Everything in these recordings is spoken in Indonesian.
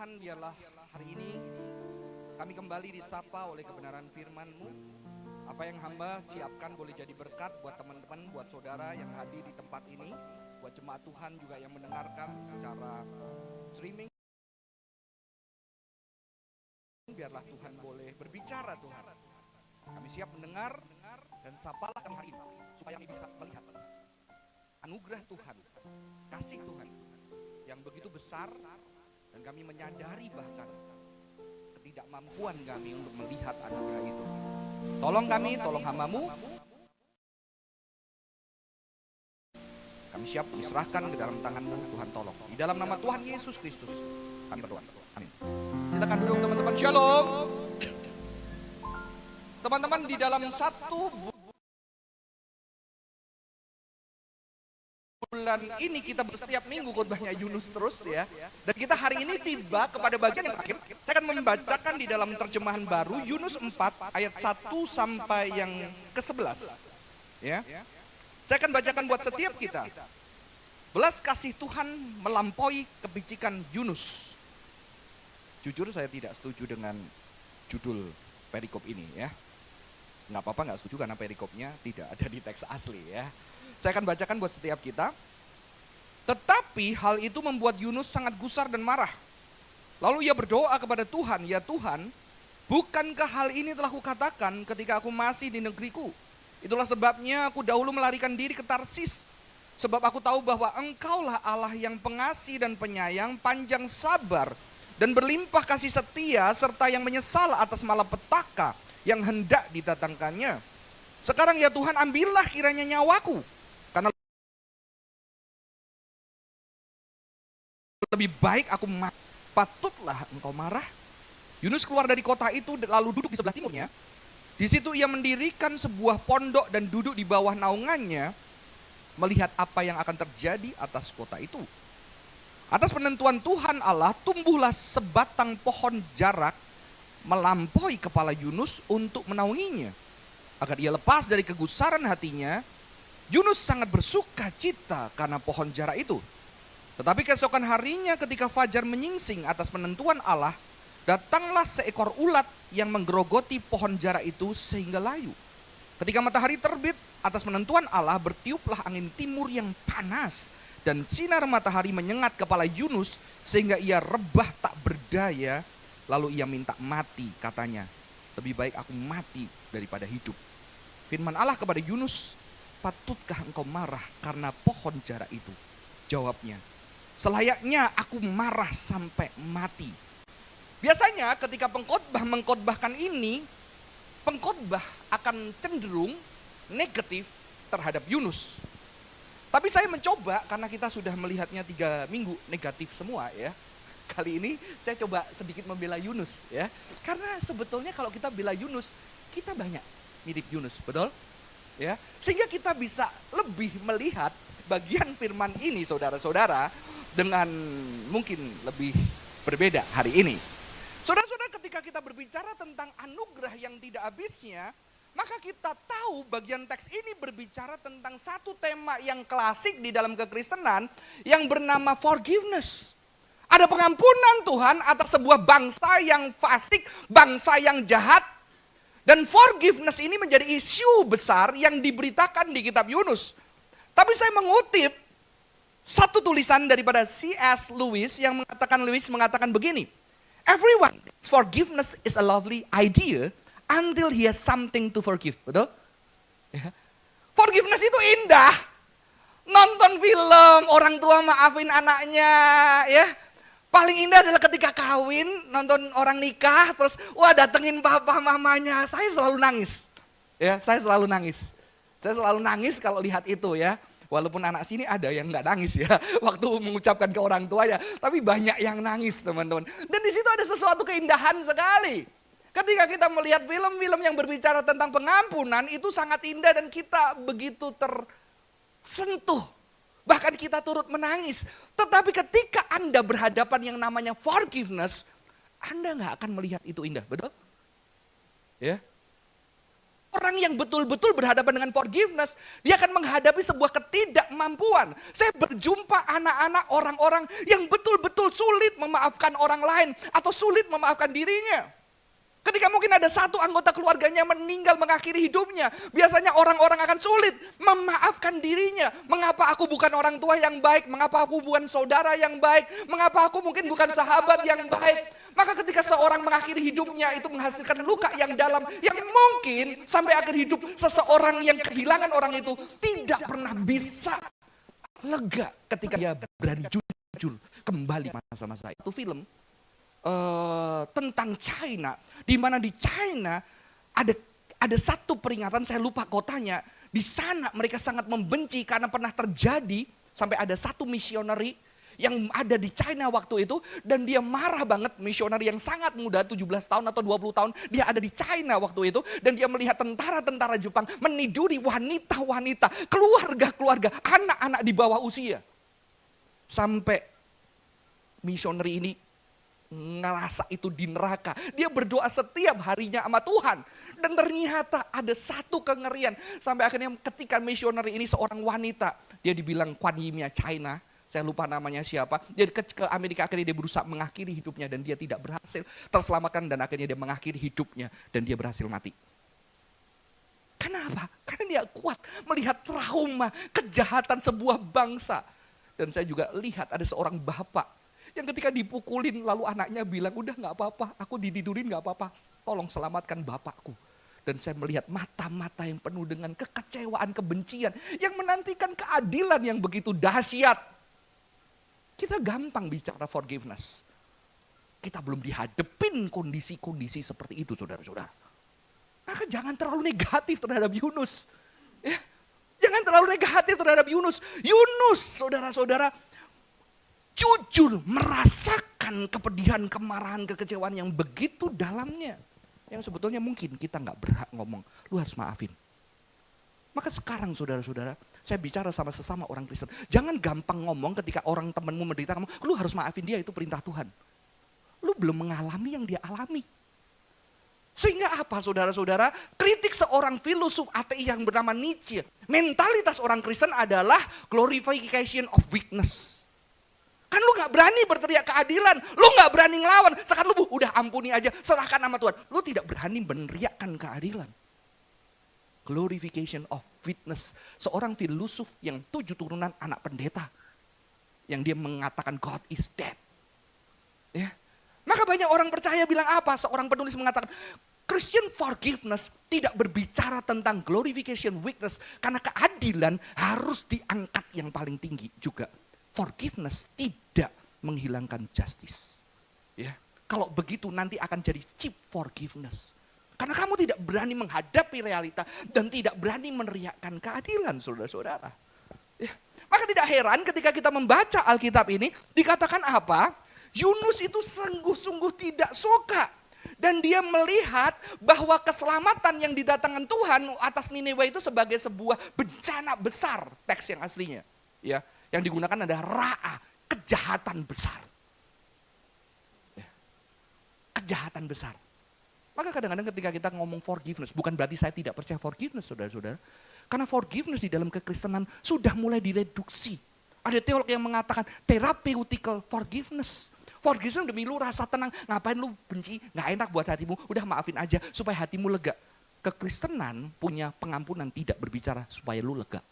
Tuhan, biarlah hari ini kami kembali disapa oleh kebenaran firman-Mu. Apa yang hamba siapkan boleh jadi berkat buat teman-teman, buat saudara yang hadir di tempat ini, buat jemaat Tuhan juga yang mendengarkan secara streaming. Biarlah Tuhan boleh berbicara Tuhan. Kami siap mendengar dan sapalah kami hari ini supaya kami bisa melihat anugerah Tuhan, kasih Tuhan yang begitu besar. Dan kami menyadari bahkan ketidakmampuan kami untuk melihat anugerah itu. Tolong kami, tolong hamba-Mu. Kami siap diserahkan ke dalam tangan-Mu, Tuhan tolong. Di dalam nama Tuhan Yesus Kristus kami berdoa. Amin. Silakan duduk teman-teman. Shalom. Teman-teman, di dalam satu bulan ini kita setiap minggu khotbahnya Yunus terus ya. Dan kita hari ini tiba kepada bagian yang terakhir. Saya akan membacakan di dalam terjemahan baru Yunus 4 ayat 1 sampai yang ke-11. Ya. Saya akan bacakan buat setiap kita. Belas kasih Tuhan melampaui kebicikan Yunus. Jujur saya tidak setuju dengan judul perikop ini ya. Nggak apa-apa nggak setuju karena perikopnya tidak ada di teks asli ya. Saya akan bacakan buat setiap kita. Tetapi hal itu membuat Yunus sangat gusar dan marah. Lalu ia berdoa kepada Tuhan, ya Tuhan, bukankah hal ini telah kukatakan ketika aku masih di negeriku? Itulah sebabnya aku dahulu melarikan diri ke Tarsis. Sebab aku tahu bahwa Engkaulah Allah yang pengasih dan penyayang, panjang sabar, dan berlimpah kasih setia, serta yang menyesal atas malapetaka yang hendak didatangkannya. Sekarang ya Tuhan, ambillah kiranya nyawaku, karena lebih baik aku mati. Patutlah engkau marah. Yunus keluar dari kota itu lalu duduk di sebelah timurnya. Di situ ia mendirikan sebuah pondok dan duduk di bawah naungannya, melihat apa yang akan terjadi atas kota itu. Atas penentuan Tuhan Allah, tumbuhlah sebatang pohon jarak melampaui kepala Yunus untuk menaunginya. Agar ia lepas dari kegusaran hatinya, Yunus sangat bersuka cita karena pohon jarak itu. Tetapi keesokan harinya ketika fajar menyingsing atas penentuan Allah, datanglah seekor ulat yang menggerogoti pohon jarak itu sehingga layu. Ketika matahari terbit atas penentuan Allah, bertiuplah angin timur yang panas, dan sinar matahari menyengat kepala Yunus sehingga ia rebah tak berdaya. Lalu ia minta mati, katanya, lebih baik aku mati daripada hidup. Firman Allah kepada Yunus, patutkah engkau marah karena pohon jarak itu? Jawabnya, selayaknya aku marah sampai mati. Biasanya ketika pengkhotbah mengkhotbahkan ini, pengkhotbah akan cenderung negatif terhadap Yunus. Tapi saya mencoba, karena kita sudah melihatnya 3 minggu negatif semua ya. Kali ini saya coba sedikit membela Yunus ya. Karena sebetulnya kalau kita bela Yunus, kita banyak mirip Yunus, betul? Ya, sehingga kita bisa lebih melihat bagian firman ini saudara-saudara dengan mungkin lebih berbeda hari ini. Saudara-saudara, ketika kita berbicara tentang anugerah yang tidak habisnya, maka kita tahu bagian teks ini berbicara tentang satu tema yang klasik di dalam kekristenan yang bernama forgiveness. Ada pengampunan Tuhan atas sebuah bangsa yang fasik, bangsa yang jahat. Dan forgiveness ini menjadi isu besar yang diberitakan di kitab Yunus. Tapi saya mengutip satu tulisan daripada C.S. Lewis yang mengatakan begini. Everyone's forgiveness is a lovely idea until he has something to forgive. Betul? Ya. Forgiveness itu indah. Nonton film, orang tua maafin anaknya, ya. Paling indah adalah ketika kawin, nonton orang nikah, terus wah datengin papa mamanya. Saya selalu nangis. Ya, saya selalu nangis. Saya selalu nangis kalau lihat itu ya. Walaupun anak sini ada yang nggak nangis ya, waktu mengucapkan ke orang tuanya. Tapi banyak yang nangis teman-teman. Dan di situ ada sesuatu keindahan sekali. Ketika kita melihat film-film yang berbicara tentang pengampunan, itu sangat indah dan kita begitu tersentuh. Bahkan kita turut menangis. Tetapi ketika Anda berhadapan yang namanya forgiveness, Anda nggak akan melihat itu indah, betul? Ya. Orang yang betul-betul berhadapan dengan forgiveness, dia akan menghadapi sebuah ketidakmampuan. Saya berjumpa anak-anak orang-orang yang betul-betul sulit memaafkan orang lain atau sulit memaafkan dirinya. Ketika mungkin ada satu anggota keluarganya meninggal mengakhiri hidupnya, biasanya orang-orang akan sulit memaafkan dirinya. Mengapa aku bukan orang tua yang baik? Mengapa aku bukan saudara yang baik? Mengapa aku mungkin bukan sahabat yang baik? Maka ketika seorang mengakhiri hidupnya itu menghasilkan luka yang dalam, yang mungkin sampai akhir hidup seseorang yang kehilangan orang itu tidak pernah bisa lega ketika dia berani jujur kembali masa-masa itu. Film tentang China, di mana di China ada satu peringatan, saya lupa kotanya. Di sana mereka sangat membenci karena pernah terjadi sampai ada satu misioneri yang ada di China waktu itu, dan dia marah banget. Misioneri yang sangat muda, 17 tahun atau 20 tahun, dia ada di China waktu itu, dan dia melihat tentara-tentara Jepang meniduri wanita-wanita, keluarga-keluarga, anak-anak di bawah usia. Sampai misioneri ini ngerasa itu di neraka. Dia berdoa setiap harinya sama Tuhan. Dan ternyata ada satu kengerian. Sampai akhirnya ketika misioneri ini seorang wanita. Dia dibilang Kuan Yin China. Saya lupa namanya siapa. Dia ke Amerika, akhirnya dia berusaha mengakhiri hidupnya. Dan dia tidak berhasil terselamatkan. Dan akhirnya dia mengakhiri hidupnya. Dan dia berhasil mati. Kenapa? Karena dia kuat melihat trauma, kejahatan sebuah bangsa. Dan saya juga lihat ada seorang bapak yang ketika dipukulin lalu anaknya bilang, udah gak apa-apa, aku ditidurin gak apa-apa, tolong selamatkan bapakku. Dan saya melihat mata-mata yang penuh dengan kekecewaan, kebencian, yang menantikan keadilan yang begitu dahsyat. Kita gampang bicara forgiveness. Kita belum dihadepin kondisi-kondisi seperti itu, saudara-saudara. Maka jangan terlalu negatif terhadap Yunus. Ya, jangan terlalu negatif terhadap Yunus. Yunus, saudara-saudara, jujur merasakan kepedihan, kemarahan, kekecewaan yang begitu dalamnya. Yang sebetulnya mungkin kita gak berhak ngomong, lu harus maafin. Maka sekarang saudara-saudara, saya bicara sama sesama orang Kristen. Jangan gampang ngomong ketika orang temanmu menderita, kamu, lu harus maafin dia, itu perintah Tuhan. Lu belum mengalami yang dia alami. Sehingga apa saudara-saudara? Kritik seorang filosof ateis yang bernama Nietzsche. Mentalitas orang Kristen adalah glorification of weakness. Kan lu gak berani berteriak keadilan, lu gak berani ngelawan, sekarang lu udah ampuni aja, serahkan sama Tuhan. Lu tidak berani meneriakkan keadilan. Glorification of witness. Seorang filosof yang 7 turunan anak pendeta. Yang dia mengatakan God is dead. Ya. Maka banyak orang percaya bilang apa? Seorang penulis mengatakan, Christian forgiveness tidak berbicara tentang glorification weakness. Karena keadilan harus diangkat yang paling tinggi juga. Forgiveness tidak menghilangkan justice. Ya, kalau begitu nanti akan jadi cheap forgiveness. Karena kamu tidak berani menghadapi realita dan tidak berani meneriakkan keadilan, saudara-saudara. Ya, maka tidak heran ketika kita membaca Alkitab ini dikatakan apa? Yunus itu sungguh-sungguh tidak suka. Dan dia melihat bahwa keselamatan yang didatangkan Tuhan atas Nineveh itu sebagai sebuah bencana besar, teks yang aslinya. Ya. Yang digunakan adalah ra'a, kejahatan besar. Ya. Kejahatan besar. Maka kadang-kadang ketika kita ngomong forgiveness, bukan berarti saya tidak percaya forgiveness, saudara-saudara. Karena forgiveness di dalam kekristenan sudah mulai direduksi. Ada teolog yang mengatakan therapeutical forgiveness. Forgiveness demi lu rasa tenang, ngapain lu benci, gak enak buat hatimu, udah maafin aja supaya hatimu lega. Kekristenan punya pengampunan, tidak berbicara supaya lu lega.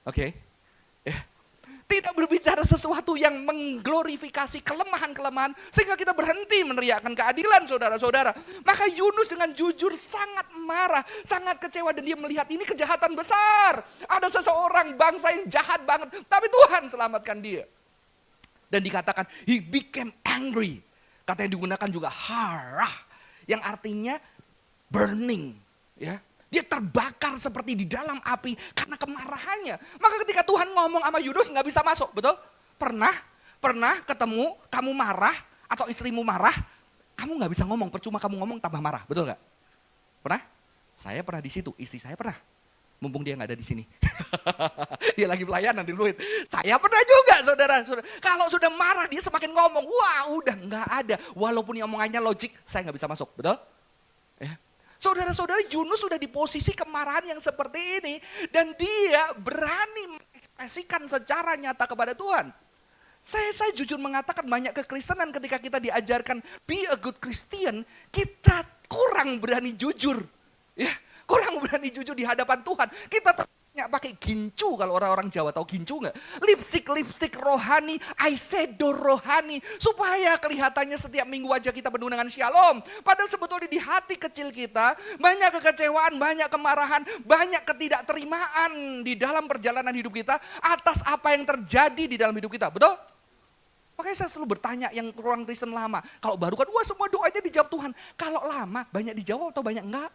Oke? Tidak berbicara sesuatu yang mengglorifikasi kelemahan-kelemahan sehingga kita berhenti meneriakkan keadilan, saudara-saudara. Maka Yunus dengan jujur sangat marah, sangat kecewa, dan dia melihat ini kejahatan besar. Ada seseorang bangsa yang jahat banget, tapi Tuhan selamatkan dia. Dan dikatakan he became angry. Kata yang digunakan juga harah, yang artinya burning, ya. Dia terbakar seperti di dalam api karena kemarahannya. Maka ketika Tuhan ngomong sama Yunus gak bisa masuk, betul? Pernah ketemu kamu marah atau istrimu marah, kamu gak bisa ngomong, percuma kamu ngomong tambah marah, betul gak? Pernah? Saya pernah di situ, istri saya pernah. Mumpung dia gak ada di sini. Dia lagi pelayanan di Luit. Saya pernah juga, saudara. Kalau sudah marah dia semakin ngomong, wah udah gak ada. Walaupun omongannya logik, saya gak bisa masuk, betul? Ya. Saudara-saudara, Yunus sudah di posisi kemarahan yang seperti ini. Dan dia berani mengekspresikan secara nyata kepada Tuhan. Saya jujur mengatakan banyak kekristenan ketika kita diajarkan be a good Christian, kita kurang berani jujur. Ya, kurang berani jujur di hadapan Tuhan. Kita pakai gincu, kalau orang-orang Jawa tahu gincu nggak? Lipstik rohani, eyeshadow rohani, supaya kelihatannya setiap minggu wajah kita penuh dengan shalom. Padahal sebetulnya di hati kecil kita banyak kekecewaan, banyak kemarahan, banyak ketidakterimaan di dalam perjalanan hidup kita atas apa yang terjadi di dalam hidup kita, betul? Makanya saya selalu bertanya yang orang Kristen lama, kalau baru kan wah semua doanya dijawab Tuhan. Kalau lama banyak dijawab atau banyak enggak?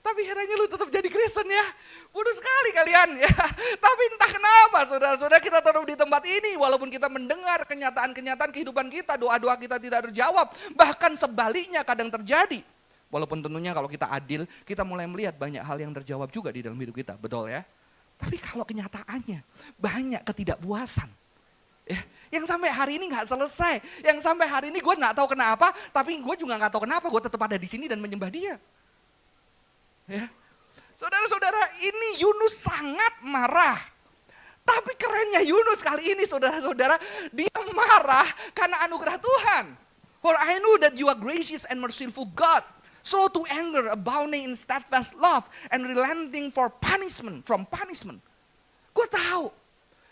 Tapi herannya lu tetap jadi Kristen ya. Bodoh sekali kalian ya. Tapi entah kenapa saudara-saudara kita tetap di tempat ini. Walaupun kita mendengar kenyataan-kenyataan kehidupan kita. Doa-doa kita tidak terjawab. Bahkan sebaliknya kadang terjadi. Walaupun tentunya kalau kita adil. Kita mulai melihat banyak hal yang terjawab juga di dalam hidup kita. Betul ya. Tapi kalau kenyataannya banyak ketidakpuasan. Ya, yang sampai hari ini gak selesai. Yang sampai hari ini gue gak tahu kenapa. Tapi gue juga gak tahu kenapa gue tetap ada di sini dan menyembah dia. Ya. Saudara-saudara, ini Yunus sangat marah. Tapi kerennya Yunus kali ini saudara-saudara, dia marah karena anugerah Tuhan. For I know that you are gracious and merciful God, slow to anger, abounding in steadfast love, and relenting from punishment. Gue tahu.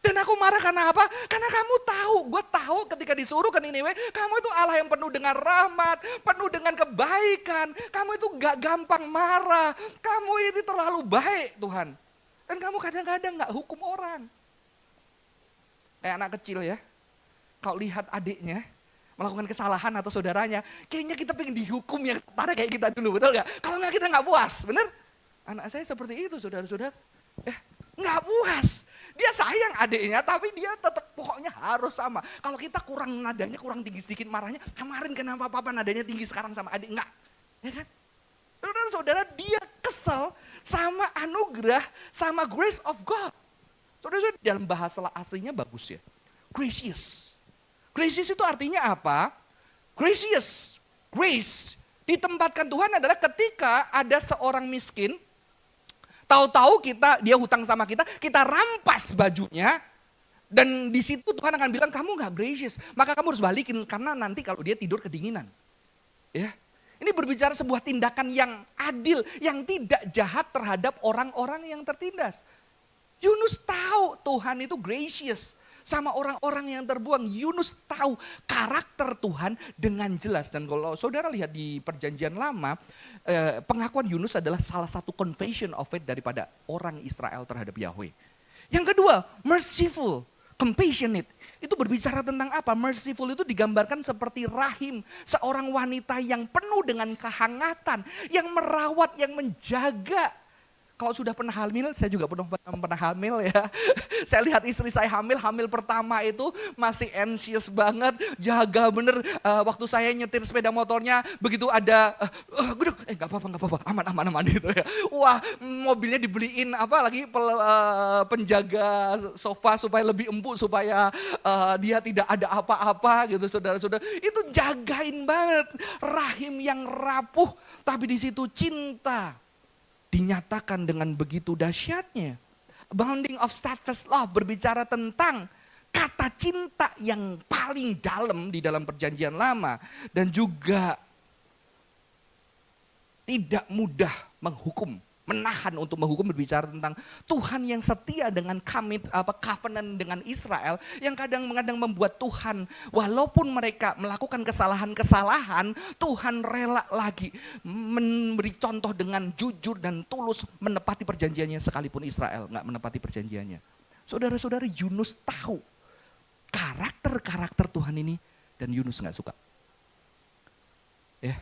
Dan aku marah karena apa? Karena kamu tahu, gue tahu ketika disuruh ke Niniwe, kamu itu Allah yang penuh dengan rahmat, penuh dengan kebaikan. Kamu itu gak gampang marah, kamu ini terlalu baik Tuhan. Dan kamu kadang-kadang gak hukum orang. Kayak anak kecil ya, kalau lihat adiknya melakukan kesalahan atau saudaranya, kayaknya kita pengen dihukum yang setara kayak kita dulu, betul gak? Kalau gak kita gak puas, bener? Anak saya seperti itu saudara-saudara. Nggak puas. Dia sayang adiknya tapi dia tetap pokoknya harus sama. Kalau kita kurang nadanya, kurang tinggi sedikit marahnya, kemarin kenapa papa nadanya tinggi sekarang sama adik? Enggak. Ya kan? Saudara-saudara, dia kesel sama anugerah, sama grace of God. Saudara-saudara, dalam bahasa aslinya bagus ya. Gracious. Gracious itu artinya apa? Gracious. Grace ditempatkan Tuhan adalah ketika ada seorang miskin, tahu-tahu dia hutang sama kita rampas bajunya. Dan di situ Tuhan akan bilang, kamu gak gracious, maka kamu harus balikin. Karena nanti kalau dia tidur kedinginan. Ya, ini berbicara sebuah tindakan yang adil, yang tidak jahat terhadap orang-orang yang tertindas. Yunus tahu Tuhan itu gracious sama orang-orang yang terbuang. Yunus tahu karakter Tuhan dengan jelas. Dan kalau saudara lihat di perjanjian lama, pengakuan Yunus adalah salah satu confession of faith daripada orang Israel terhadap Yahweh. Yang kedua, merciful, compassionate. Itu berbicara tentang apa? Merciful itu digambarkan seperti rahim, seorang wanita yang penuh dengan kehangatan, yang merawat, yang menjaga. Kalau sudah pernah hamil, saya juga pernah hamil ya. Saya lihat istri saya hamil pertama itu masih anxious banget, jaga bener. Waktu saya nyetir sepeda motornya, begitu ada, gak apa-apa, aman gitu ya. Wah, mobilnya dibeliin penjaga sofa supaya lebih empuk, supaya dia tidak ada apa-apa gitu saudara-saudara. Itu jagain banget, rahim yang rapuh, tapi di situ cinta dinyatakan dengan begitu dahsyatnya. Abounding of steadfast love berbicara tentang kata cinta yang paling dalam di dalam perjanjian lama. Dan juga tidak mudah menghukum, menahan untuk menghukum, berbicara tentang Tuhan yang setia dengan covenant dengan Israel, yang kadang-kadang membuat Tuhan, walaupun mereka melakukan kesalahan-kesalahan, Tuhan rela lagi memberi contoh dengan jujur dan tulus menepati perjanjiannya sekalipun Israel nggak menepati perjanjiannya. Saudara-saudara, Yunus tahu karakter Tuhan ini dan Yunus nggak suka. Ya.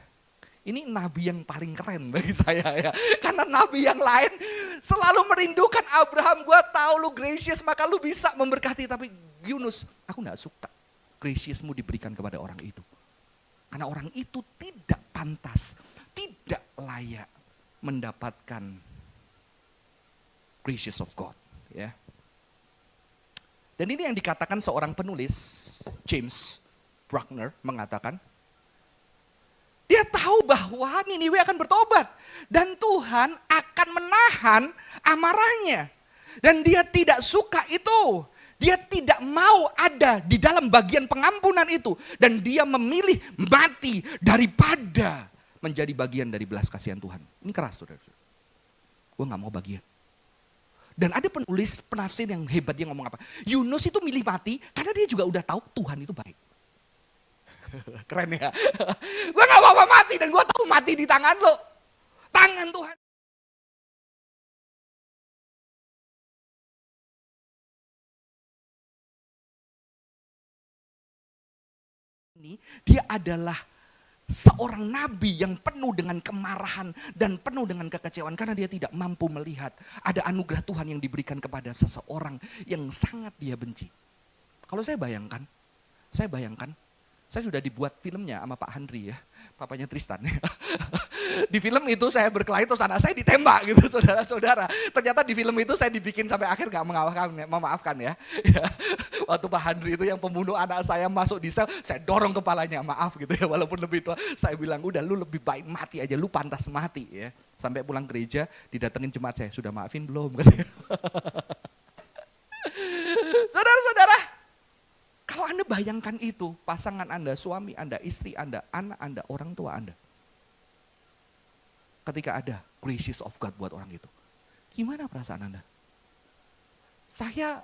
Ini nabi yang paling keren bagi saya ya. Karena nabi yang lain selalu merindukan Abraham, gue tahu lu gracious maka lu bisa memberkati. Tapi Yunus, aku gak suka graciousmu diberikan kepada orang itu. Karena orang itu tidak pantas, tidak layak mendapatkan gracious of God. Ya. Dan ini yang dikatakan seorang penulis, James Bruckner mengatakan, tahu bahwa Niniwe akan bertobat. Dan Tuhan akan menahan amarahnya. Dan dia tidak suka itu. Dia tidak mau ada di dalam bagian pengampunan itu. Dan dia memilih mati daripada menjadi bagian dari belas kasihan Tuhan. Ini keras, saudara. Gue gak mau bagian. Dan ada penulis penafsir yang hebat, dia ngomong apa? Yunus itu milih mati karena dia juga udah tahu Tuhan itu baik. Keren ya. Gue gak mau mati dan gue tahu mati di tangan lo. Tangan Tuhan. Dia adalah seorang nabi yang penuh dengan kemarahan dan penuh dengan kekecewaan karena dia tidak mampu melihat ada anugerah Tuhan yang diberikan kepada seseorang yang sangat dia benci. Kalau saya bayangkan, saya sudah dibuat filmnya sama Pak Handri ya, papanya Tristan. Di film itu saya berkelahi terus anak saya ditembak gitu, saudara-saudara. Ternyata di film itu saya dibikin sampai akhir gak memaafkan ya. Waktu Pak Handri itu yang pembunuh anak saya masuk di sel, saya dorong kepalanya, maaf gitu ya. Walaupun lebih tua, saya bilang udah lu lebih baik mati aja, lu pantas mati ya. Sampai pulang gereja didatengin jemaat saya, sudah maafin belum? Saudara-saudara, kalau Anda bayangkan itu, pasangan Anda, suami Anda, istri Anda, anak Anda, orang tua Anda. Ketika ada graces of God buat orang itu. Gimana perasaan Anda? Saya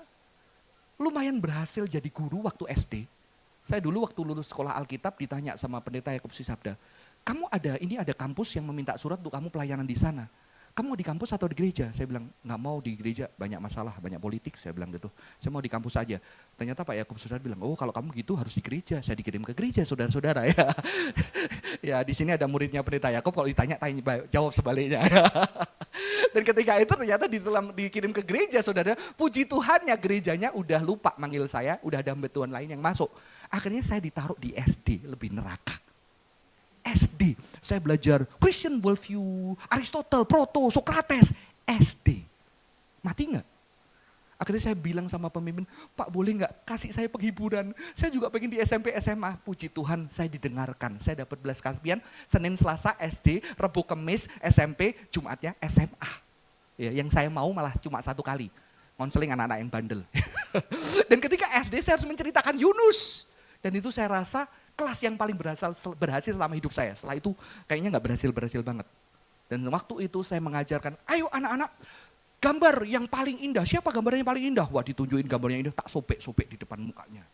lumayan berhasil jadi guru waktu SD. Saya dulu waktu lulus sekolah Alkitab ditanya sama pendeta Yakub Sisabda, kamu ini ada kampus yang meminta surat untuk kamu pelayanan di sana. Kamu mau di kampus atau di gereja? Saya bilang, nggak mau di gereja, banyak masalah, banyak politik. Saya bilang gitu, saya mau di kampus aja. Ternyata Pak Yakub Sisabda bilang, oh kalau kamu gitu harus di gereja. Saya dikirim ke gereja, saudara-saudara ya. Ya di sini ada muridnya pendeta Yakub, kalau ditanya jawab sebaliknya. Dan ketika itu ternyata dikirim ke gereja, saudara. Puji Tuhannya gerejanya udah lupa manggil saya, udah ada hamba lain yang masuk. Akhirnya saya ditaruh di SD, lebih neraka. SD, saya belajar Christian worldview, Aristotle, Proto, Socrates, SD. Mati nggak? Akhirnya saya bilang sama pemimpin, Pak boleh nggak kasih saya penghiburan? Saya juga pengen di SMP, SMA. Puji Tuhan saya didengarkan, saya dapat belas kasihan, Senin, Selasa, SD, Rebu, Kemis, SMP, Jumatnya SMA. Ya, yang saya mau malah cuma 1 kali, konseling anak-anak yang bandel. Dan ketika SD saya harus menceritakan Yunus. Dan itu saya rasa kelas yang paling berhasil selama hidup saya. Setelah itu kayaknya nggak berhasil banget. Dan waktu itu saya mengajarkan, ayo anak-anak, gambar yang paling indah. Siapa gambarnya yang paling indah? Wah ditunjukin gambarnya indah, tak sobek-sobek di depan mukanya.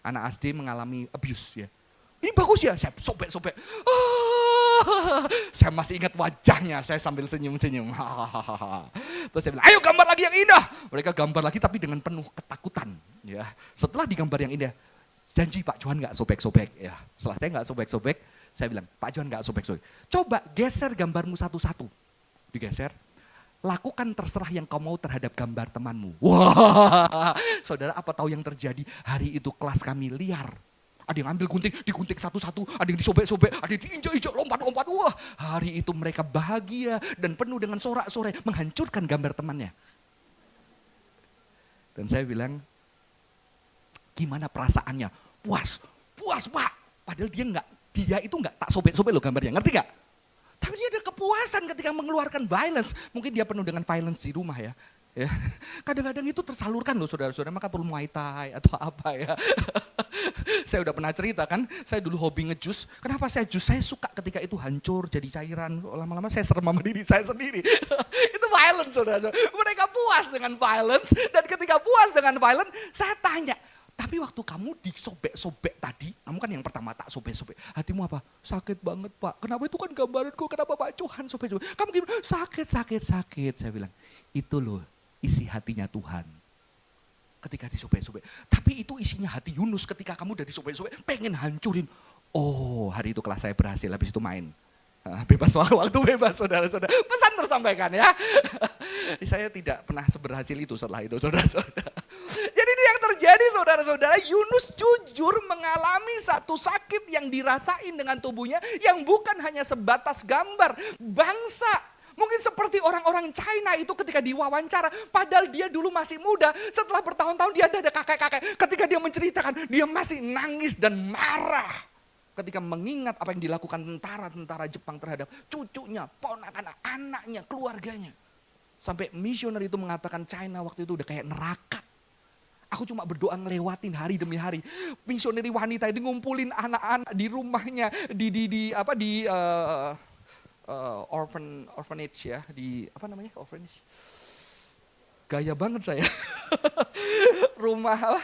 Anak SD mengalami abuse ya. Ini bagus ya, saya sobek-sobek. Saya masih ingat wajahnya, saya sambil senyum-senyum. Terus saya bilang, ayo gambar lagi yang indah. Mereka gambar lagi tapi dengan penuh ketakutan. Ya. Setelah digambar yang indah, janji Pak Johan gak sobek-sobek. Ya. Setelah saya gak sobek-sobek, saya bilang, Pak Johan gak sobek-sobek. Coba geser gambarmu satu-satu. Digeser. Lakukan terserah yang kau mau terhadap gambar temanmu. Wah, saudara apa tahu yang terjadi? Hari itu kelas kami liar. Ada yang ambil gunting, digunting satu-satu, ada yang disobek-sobek, ada yang diinjak-injak, lompat-lompat. Wah, hari itu mereka bahagia dan penuh dengan sorak-sorai menghancurkan gambar temannya. Dan saya bilang, gimana perasaannya? Puas Pak. Padahal dia itu nggak tak sobek-sobek loh gambarnya, ngerti gak? Tapi dia ada kepuasan ketika mengeluarkan violence. Mungkin dia penuh dengan violence di rumah ya. Kadang-kadang itu tersalurkan loh saudara-saudara, maka perlu Muay Thai atau apa ya. Saya udah pernah cerita kan, saya dulu hobi ngejus. Kenapa saya jus? Saya suka ketika itu hancur jadi cairan. Lama-lama saya serem sama diri saya sendiri. Itu violence saudara-saudara. Mereka puas dengan violence. Dan ketika puas dengan violence, saya tanya, tapi waktu kamu disobek-sobek tadi, kamu kan yang pertama tak sobek-sobek. Hatimu apa? Sakit banget Pak. Kenapa itu kan gambaranku? Kenapa Pak Johan sobek-sobek? Kamu gimana? Sakit. Saya bilang, itu loh isi hatinya Tuhan. Ketika disobek-sobek. Tapi itu isinya hati Yunus ketika kamu udah disobek-sobek, pengen hancurin. Oh, hari itu kelas saya berhasil, habis itu main. Bebas waktu bebas saudara-saudara. Pesan tersampaikan ya. Saya tidak pernah seberhasil itu setelah itu saudara-saudara. Jadi ini yang terjadi saudara-saudara, Yunus jujur mengalami satu sakit yang dirasain dengan tubuhnya yang bukan hanya sebatas gambar. Bangsa. Mungkin seperti orang-orang China itu ketika diwawancara, padahal dia dulu masih muda, setelah bertahun-tahun dia ada kakek-kakek. Ketika dia menceritakan, dia masih nangis dan marah ketika mengingat apa yang dilakukan tentara-tentara Jepang terhadap cucunya, ponakan, anaknya, keluarganya. Sampai misioner itu mengatakan China waktu itu udah kayak neraka. Aku cuma berdoa ngelewatin hari demi hari. Misioneri wanita itu ngumpulin anak-anak di rumahnya, di orphanage ya, di apa namanya orphanage? Gaya banget saya. Rumah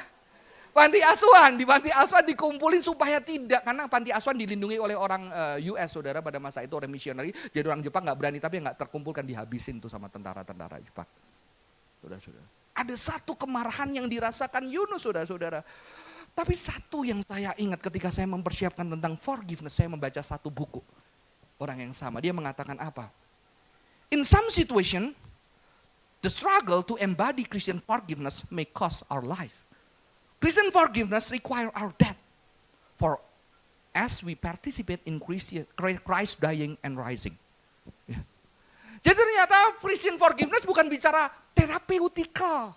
panti asuhan, di panti asuhan dikumpulin supaya tidak, karena panti asuhan dilindungi oleh orang US saudara pada masa itu, orang misioneri. Jadi orang Jepang nggak berani, tapi nggak terkumpulkan, dihabisin tuh sama tentara-tentara Jepang. Saudara-saudara. Ada satu kemarahan yang dirasakan Yunus saudara-saudara. Tapi satu yang saya ingat ketika saya mempersiapkan tentang forgiveness, saya membaca satu buku. Orang yang sama, dia mengatakan apa? In some situation, the struggle to embody Christian forgiveness may cost our life. Christian forgiveness require our death. For as we participate in Christ dying and rising. Ya. Jadi ternyata Christian forgiveness bukan bicara terapeutikal.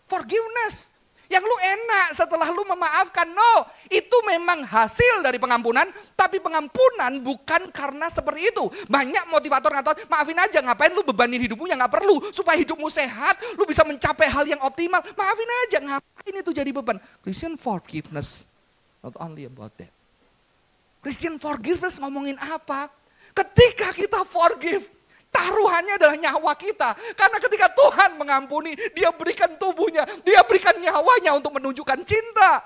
Forgiveness. Yang lu enak setelah lu memaafkan. No, itu memang hasil dari pengampunan. Tapi pengampunan bukan karena seperti itu. Banyak motivator ngatain, maafin aja, ngapain lu bebanin hidupmu yang gak perlu. Supaya hidupmu sehat, lu bisa mencapai hal yang optimal. Maafin aja, ngapain itu jadi beban. Christian forgiveness, not only about that. Christian forgiveness ngomongin apa? Ketika kita forgive, taruhannya adalah nyawa kita. Karena ketika Tuhan mengampuni, dia berikan tubuhnya, dia berikan nyawanya untuk menunjukkan cinta.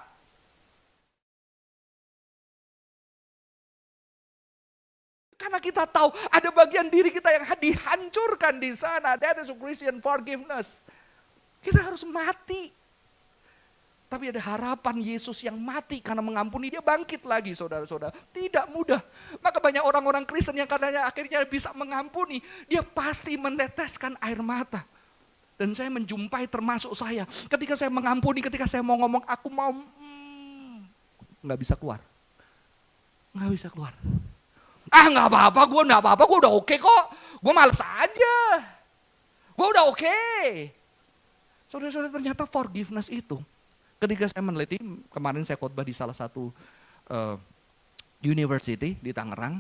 Karena kita tahu ada bagian diri kita yang dihancurkan di sana. That is Christian forgiveness. Kita harus mati. Tapi ada harapan Yesus yang mati karena mengampuni, dia bangkit lagi saudara-saudara. Tidak mudah. Maka banyak orang-orang Kristen yang katanya akhirnya bisa mengampuni, dia pasti meneteskan air mata. Dan saya menjumpai termasuk saya. Ketika saya mengampuni, ketika saya mau ngomong, aku mau, nggak bisa keluar. Nggak bisa keluar. Nggak apa-apa, gue udah oke kok. Gue males aja. Gue udah oke. Saudara-saudara, ternyata forgiveness itu, ketika saya meneliti, kemarin saya khotbah di salah satu university di Tangerang,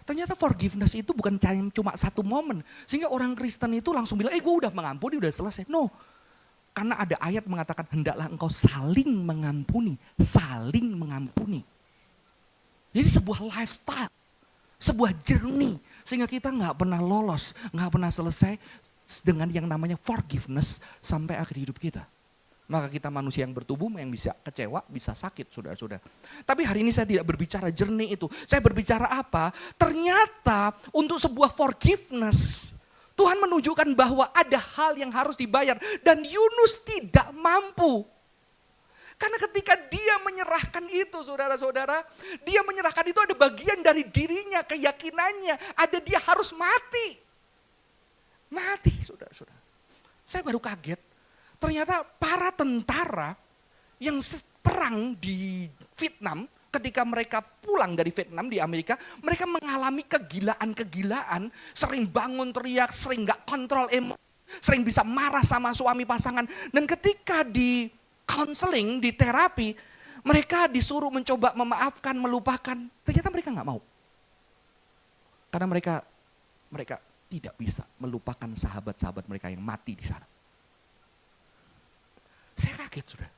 ternyata forgiveness itu bukan cuma satu momen. Sehingga orang Kristen itu langsung bilang, gue udah mengampuni, udah selesai. No, karena ada ayat mengatakan, hendaklah engkau saling mengampuni. Saling mengampuni. Jadi sebuah lifestyle, sebuah journey. Sehingga kita gak pernah lolos, gak pernah selesai dengan yang namanya forgiveness sampai akhir hidup kita. Maka kita manusia yang bertubuh, yang bisa kecewa, bisa sakit, saudara-saudara. Tapi hari ini saya tidak berbicara jernih itu. Saya berbicara apa? Ternyata untuk sebuah forgiveness, Tuhan menunjukkan bahwa ada hal yang harus dibayar. Dan Yunus tidak mampu. Karena ketika dia menyerahkan itu, saudara-saudara, dia menyerahkan itu ada bagian dari dirinya, keyakinannya. Ada dia harus mati. Mati, saudara-saudara. Saya baru kaget. Ternyata para tentara yang perang di Vietnam, ketika mereka pulang dari Vietnam di Amerika, mereka mengalami kegilaan-kegilaan, sering bangun teriak, sering gak kontrol emosi, sering bisa marah sama suami pasangan. Dan ketika di counseling, di terapi, mereka disuruh mencoba memaafkan, melupakan. Ternyata mereka gak mau. Karena mereka tidak bisa melupakan sahabat-sahabat mereka yang mati di sana. Saya kaget sudah.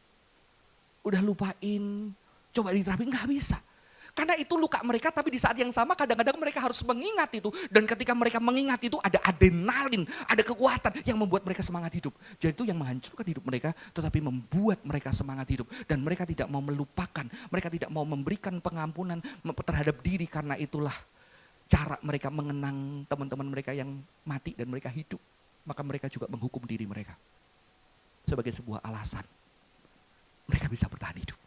Udah lupain, coba diterapi, nggak bisa. Karena itu luka mereka, tapi di saat yang sama kadang-kadang mereka harus mengingat itu. Dan ketika mereka mengingat itu ada adrenalin, ada kekuatan yang membuat mereka semangat hidup. Jadi itu yang menghancurkan hidup mereka, tetapi membuat mereka semangat hidup. Dan mereka tidak mau melupakan, mereka tidak mau memberikan pengampunan terhadap diri. Karena itulah cara mereka mengenang teman-teman mereka yang mati dan mereka hidup. Maka mereka juga menghukum diri mereka. Sebagai sebuah alasan mereka bisa bertahan hidup.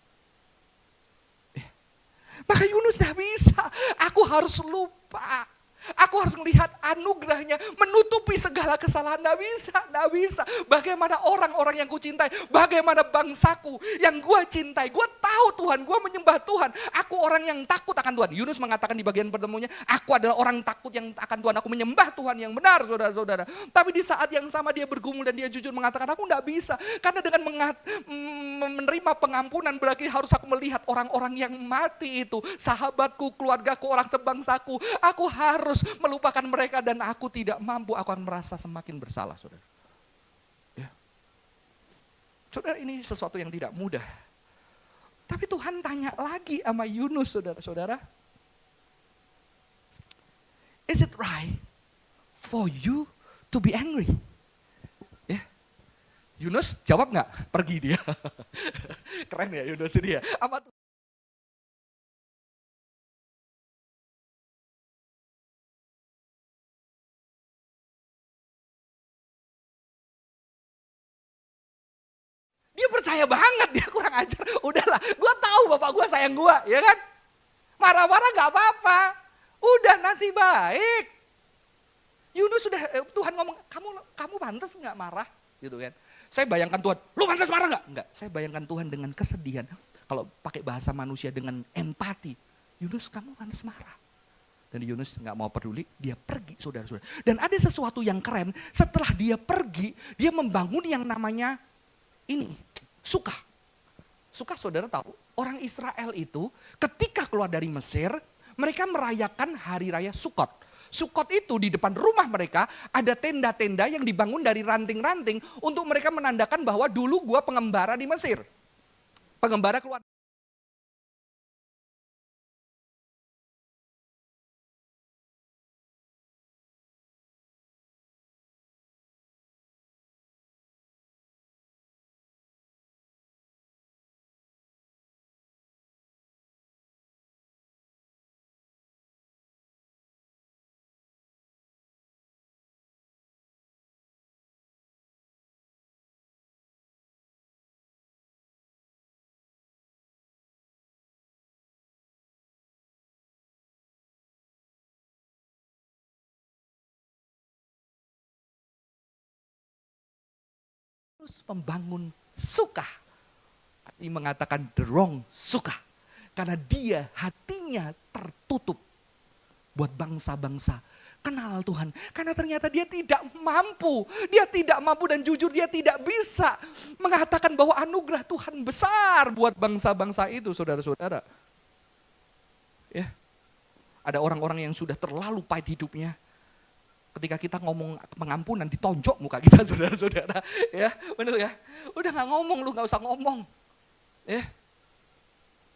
Maka Yunus tidak bisa. Aku harus lupa. Aku harus melihat anugerahnya, menutup menutupi segala kesalahan. Nggak bisa. Bagaimana orang-orang yang kucintai, bagaimana bangsaku yang gue cintai. Gue tahu Tuhan, gue menyembah Tuhan. Aku orang yang takut akan Tuhan. Yunus mengatakan di bagian pertemuannya, aku adalah orang takut yang akan Tuhan. Aku menyembah Tuhan yang benar, saudara-saudara. Tapi di saat yang sama dia bergumul dan dia jujur mengatakan, aku nggak bisa. Karena dengan menerima pengampunan berarti harus aku melihat orang-orang yang mati itu. Sahabatku, keluargaku, orang sebangsaku. Aku harus melupakan mereka dan aku tidak mampu. Aku akan merasa semakin bersalah, saudara. Ya. Saudara, ini sesuatu yang tidak mudah. Tapi Tuhan tanya lagi sama Yunus, saudara-saudara. Is it right for you to be angry? Ya. Yunus jawab nggak? Pergi dia. Keren ya Yunus ini ya. Apa tuh? Dia percaya banget, dia kurang ajar. Udahlah, gue tahu bapak gue sayang gue, ya kan? Marah-marah gak apa-apa. Udah nanti baik. Yunus sudah, Tuhan ngomong, kamu pantas gak marah? Gitu kan. Saya bayangkan Tuhan, lu pantas marah gak? Enggak, saya bayangkan Tuhan dengan kesedihan. Kalau pakai bahasa manusia dengan empati. Yunus, kamu pantas marah. Dan Yunus gak mau peduli, dia pergi, saudara-saudara. Dan ada sesuatu yang keren, setelah dia pergi, dia membangun yang namanya ini, Sukah. Sukah, saudara tahu, orang Israel itu ketika keluar dari Mesir, mereka merayakan hari raya Sukot. Sukot itu di depan rumah mereka ada tenda-tenda yang dibangun dari ranting-ranting untuk mereka menandakan bahwa dulu gua pengembara di Mesir. Pengembara keluar. Terus membangun Sukah. Ini mengatakan the wrong Sukah. Karena dia hatinya tertutup buat bangsa-bangsa. Kenal Tuhan. Karena ternyata dia tidak mampu. Dia tidak mampu dan jujur dia tidak bisa mengatakan bahwa anugerah Tuhan besar buat bangsa-bangsa itu, saudara-saudara. Ya. Ada orang-orang yang sudah terlalu pahit hidupnya. Ketika kita ngomong pengampunan ditonjok muka kita, saudara-saudara, ya benar ya. Udah nggak ngomong, lu nggak usah ngomong, ya.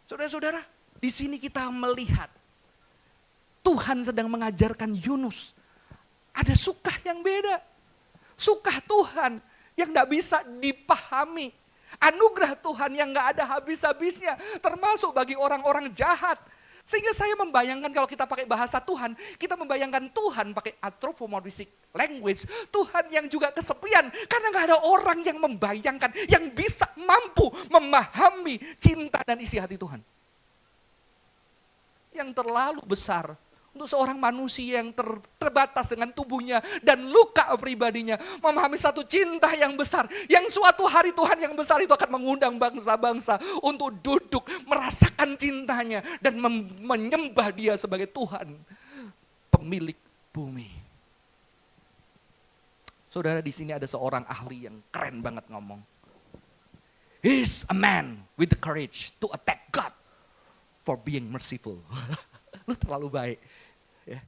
Saudara-saudara, di sini kita melihat Tuhan sedang mengajarkan Yunus. Ada Sukah yang beda, Sukah Tuhan yang nggak bisa dipahami, anugerah Tuhan yang nggak ada habis-habisnya, termasuk bagi orang-orang jahat. Sehingga saya membayangkan kalau kita pakai bahasa Tuhan, kita membayangkan Tuhan pakai anthropomorphic language. Tuhan yang juga kesepian, karena gak ada orang yang membayangkan, yang bisa mampu memahami cinta dan isi hati Tuhan. Yang terlalu besar untuk seorang manusia yang terbatas dengan tubuhnya dan luka pribadinya. Memahami satu cinta yang besar, yang suatu hari Tuhan yang besar itu akan mengundang bangsa-bangsa untuk duduk merasakan cintanya dan menyembah dia sebagai Tuhan, pemilik bumi. Saudara, di sini ada seorang ahli yang keren banget ngomong. He's a man with the courage to attack God for being merciful. Lu terlalu baik. Ya.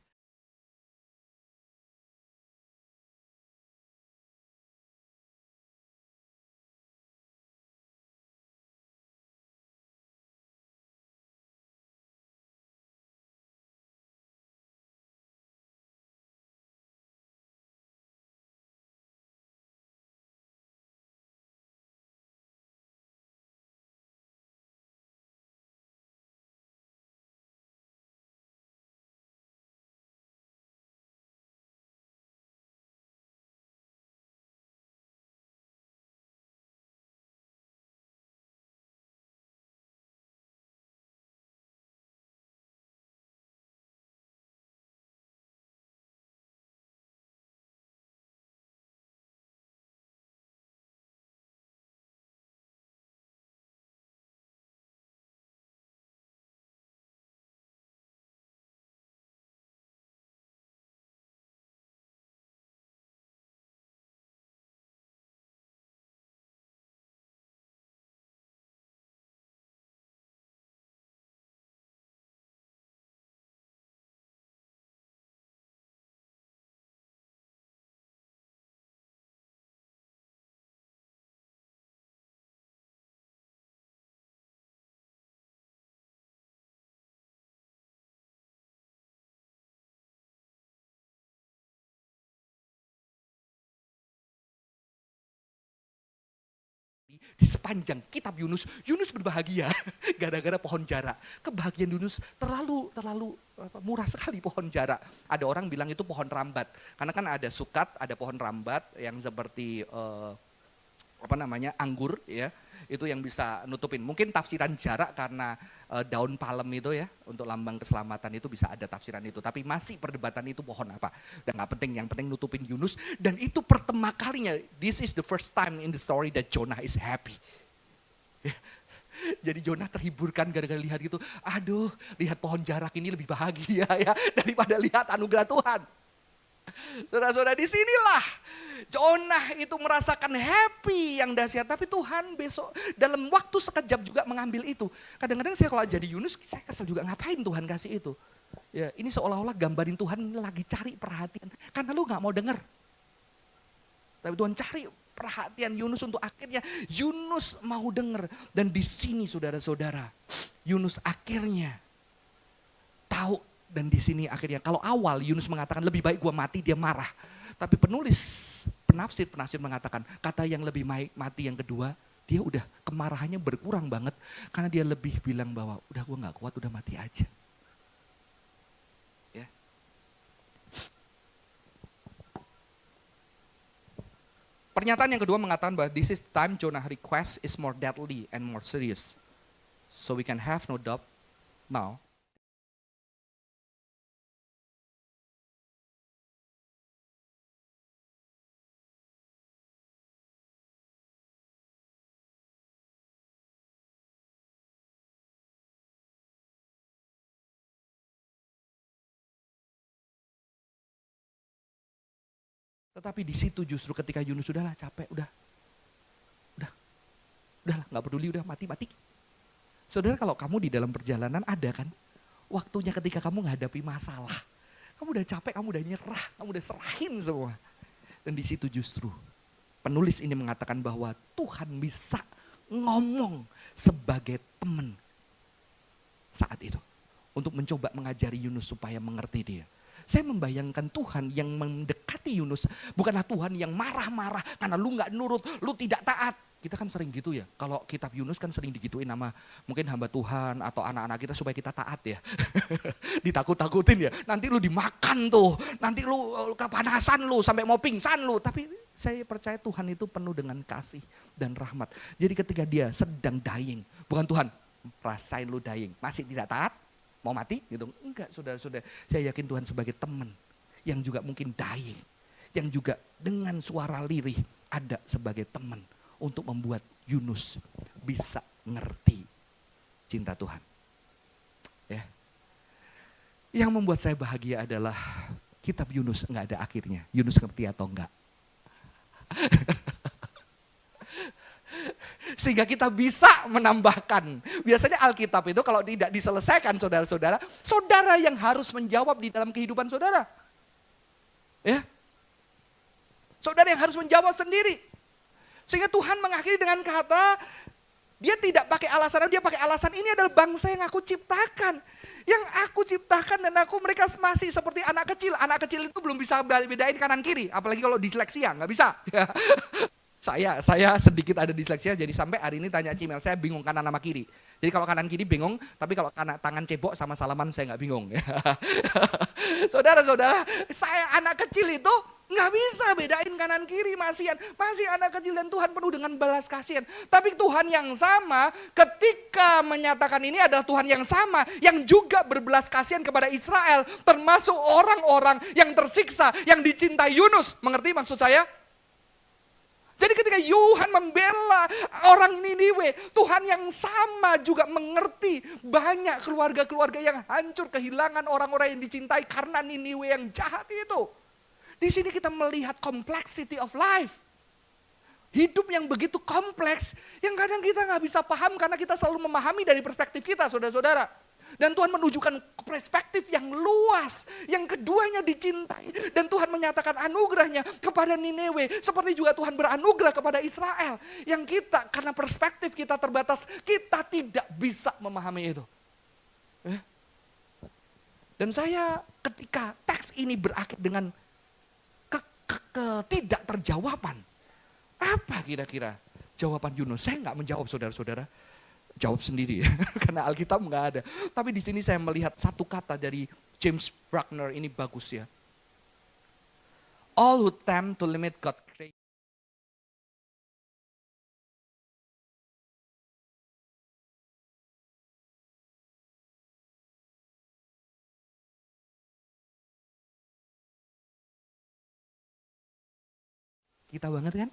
di sepanjang kitab Yunus, Yunus berbahagia gara-gara pohon jara. Kebahagiaan Yunus terlalu murah sekali pohon jara. Ada orang bilang itu pohon rambat. Karena kan ada sukat, ada pohon rambat yang seperti anggur ya, itu yang bisa nutupin. Mungkin tafsiran jarak karena daun palem itu ya, untuk lambang keselamatan itu bisa ada tafsiran itu. Tapi masih perdebatan itu pohon apa. Dan gak penting, yang penting nutupin Yunus. Dan itu pertama kalinya, this is the first time in the story that Jonah is happy. Ya. Jadi Jonah terhiburkan gara-gara lihat gitu, aduh lihat pohon jarak ini lebih bahagia ya daripada lihat anugerah Tuhan. Saudara-saudara, disinilah Jonah itu merasakan happy yang dahsyat. Tapi Tuhan besok dalam waktu sekejap juga mengambil itu. Kadang-kadang saya kalau jadi Yunus, saya kesel juga, ngapain Tuhan kasih itu. Ya, ini seolah-olah gambarin Tuhan lagi cari perhatian. Karena lu gak mau denger. Tapi Tuhan cari perhatian Yunus untuk akhirnya Yunus mau denger. Dan di sini saudara-saudara, Yunus akhirnya tahu. Dan di sini akhirnya, kalau awal Yunus mengatakan lebih baik gua mati, dia marah. Tapi penafsir mengatakan kata yang lebih baik mati yang kedua, dia udah kemarahannya berkurang banget. Karena dia lebih bilang bahwa udah gua gak kuat, udah mati aja. Ya. Pernyataan yang kedua mengatakan bahwa this is time Jonah request is more deadly and more serious. So we can have no doubt now. Tetapi di situ justru ketika Yunus sudahlah capek, udahlah, nggak peduli, udah mati. Saudara, kalau kamu di dalam perjalanan ada kan, waktunya ketika kamu menghadapi masalah, kamu udah capek, kamu udah nyerah, kamu udah serahin semua. Dan di situ justru penulis ini mengatakan bahwa Tuhan bisa ngomong sebagai teman saat itu untuk mencoba mengajari Yunus supaya mengerti dia. Saya membayangkan Tuhan yang mendekati Yunus, bukanlah Tuhan yang marah-marah karena lu gak nurut, lu tidak taat. Kita kan sering gitu ya, kalau kitab Yunus kan sering digituin sama mungkin hamba Tuhan atau anak-anak kita supaya kita taat ya. Ditakut-takutin ya, nanti lu dimakan tuh, nanti lu kepanasan lu sampai mau pingsan lu. Tapi saya percaya Tuhan itu penuh dengan kasih dan rahmat. Jadi ketika dia sedang dying, bukan Tuhan, rasain lu dying, masih tidak taat, mau mati gitu. Enggak, saudara-saudara. Saya yakin Tuhan sebagai teman yang juga mungkin dying, yang juga dengan suara lirih ada sebagai teman untuk membuat Yunus bisa ngerti cinta Tuhan. Ya. Yang membuat saya bahagia adalah kitab Yunus enggak ada akhirnya. Yunus ngerti atau enggak. Sehingga kita bisa menambahkan. Biasanya Alkitab itu kalau tidak diselesaikan saudara-saudara, saudara yang harus menjawab di dalam kehidupan saudara. Ya. Saudara yang harus menjawab sendiri. Sehingga Tuhan mengakhiri dengan kata, dia tidak pakai alasan, dia pakai alasan ini adalah bangsa yang aku ciptakan. Yang aku ciptakan dan mereka masih seperti anak kecil. Anak kecil itu belum bisa bedain kanan kiri, apalagi kalau disleksia, nggak bisa. Saya sedikit ada disleksia, jadi sampai hari ini tanya Cimel, saya bingung kanan sama kiri. Jadi kalau kanan kiri bingung, tapi kalau tangan cebok sama salaman saya nggak bingung. Saudara-saudara, saya anak kecil itu nggak bisa bedain kanan kiri, masih anak kecil dan Tuhan penuh dengan balas kasihan. Tapi Tuhan yang sama ketika menyatakan ini adalah Tuhan yang sama yang juga berbelas kasihan kepada Israel, termasuk orang-orang yang tersiksa, yang dicintai Yunus. Mengerti maksud saya? Jadi ketika Tuhan membela orang Niniwe, Tuhan yang sama juga mengerti banyak keluarga-keluarga yang hancur, kehilangan orang-orang yang dicintai karena Niniwe yang jahat itu. Di sini kita melihat complexity of life. Hidup yang begitu kompleks, yang kadang kita nggak bisa paham karena kita selalu memahami dari perspektif kita, saudara-saudara. Dan Tuhan menunjukkan perspektif yang luas, yang keduanya dicintai. Dan Tuhan menyatakan anugerahnya kepada Niniwe, seperti juga Tuhan beranugerah kepada Israel. Yang kita, karena perspektif kita terbatas, kita tidak bisa memahami itu. Dan saya ketika teks ini berakhir dengan ketidak terjawaban, apa kira-kira? jawaban Yunus? Saya nggak menjawab saudara-saudara, jawab sendiri ya, karena Alkitab nggak ada. Tapi di sini saya melihat satu kata dari James Bruckner ini bagus ya. All who attempt to limit God's grace. Kita banget kan?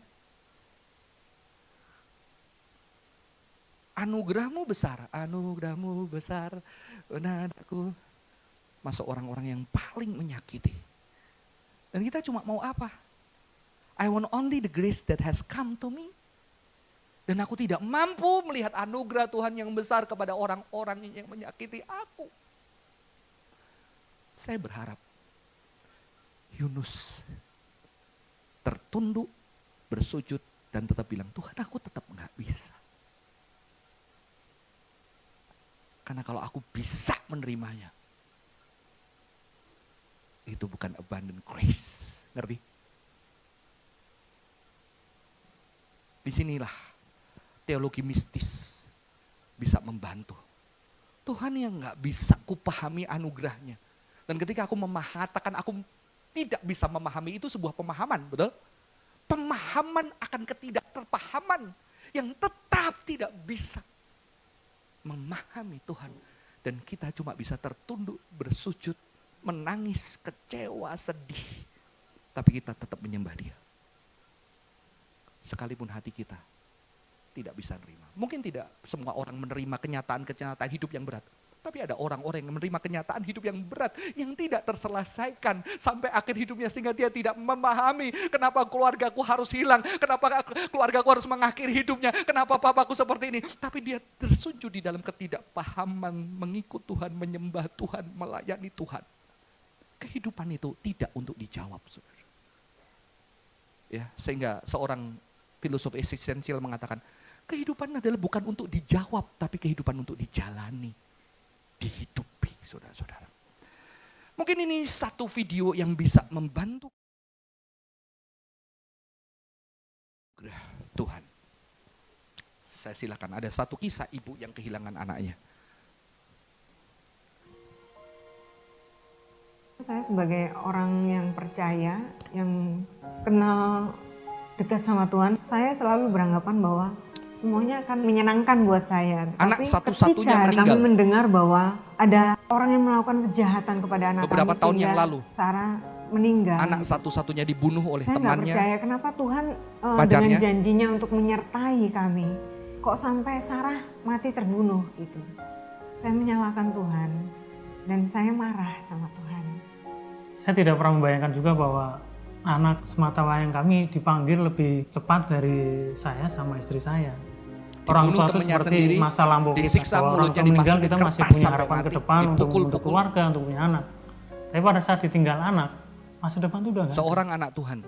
Anugerahmu besar, nadaku. Masuk orang-orang yang paling menyakiti. Dan kita cuma mau apa? I want only the grace that has come to me. Dan aku tidak mampu melihat anugerah Tuhan yang besar kepada orang-orang yang menyakiti aku. Saya berharap Yunus tertunduk, bersujud, dan tetap bilang, Tuhan aku tetap gak bisa. Karena kalau aku bisa menerimanya, itu bukan abundant grace. Ngerti? Disinilah teologi mistis bisa membantu. Tuhan yang gak bisa kupahami anugerahnya. Dan ketika aku mengatakan aku tidak bisa memahami, itu sebuah pemahaman, betul? Pemahaman akan ketidakterpahaman yang tetap tidak bisa memahami Tuhan. Dan kita cuma bisa tertunduk, bersujud, menangis, kecewa, sedih. Tapi kita tetap menyembah Dia. Sekalipun hati kita tidak bisa menerima. Mungkin tidak semua orang menerima kenyataan-kenyataan hidup yang berat. Tapi ada orang-orang yang menerima kenyataan hidup yang berat, yang tidak terselesaikan sampai akhir hidupnya, sehingga dia tidak memahami kenapa keluargaku harus hilang, kenapa keluargaku harus mengakhiri hidupnya, kenapa papaku seperti ini. Tapi dia tersunjuk di dalam ketidakpahaman, mengikut Tuhan, menyembah Tuhan, melayani Tuhan. Kehidupan itu tidak untuk dijawab, saudara. Ya, sehingga seorang filosof eksistensial mengatakan, kehidupan adalah bukan untuk dijawab, tapi kehidupan untuk dijalani. Dihidupi, saudara-saudara. Mungkin ini satu video yang bisa membantu Tuhan. Saya silakan, ada satu kisah ibu yang kehilangan anaknya. Saya sebagai orang yang percaya, yang kenal dekat sama Tuhan, saya selalu beranggapan bahwa semuanya akan menyenangkan buat saya. Anak tapi satu-satunya meninggal. Kami mendengar bahwa ada orang yang melakukan kejahatan kepada anak beberapa kami, tahun yang lalu Sarah meninggal. Anak satu-satunya dibunuh oleh saya temannya. Saya nggak percaya kenapa Tuhan dengan janjinya untuk menyertai kami, kok sampai Sarah mati terbunuh gitu. Saya menyalahkan Tuhan dan saya marah sama Tuhan. Saya tidak pernah membayangkan juga bahwa anak sematawayang kami dipanggil lebih cepat dari saya sama istri saya. Orang tua itu seperti sendiri, masa lampau kita, kalau orang tua meninggal kita masih punya harapan ke depan untuk keluarga, untuk punya anak. Tapi pada saat ditinggal anak, masa depan itu udah enggak. Seorang anak Tuhan.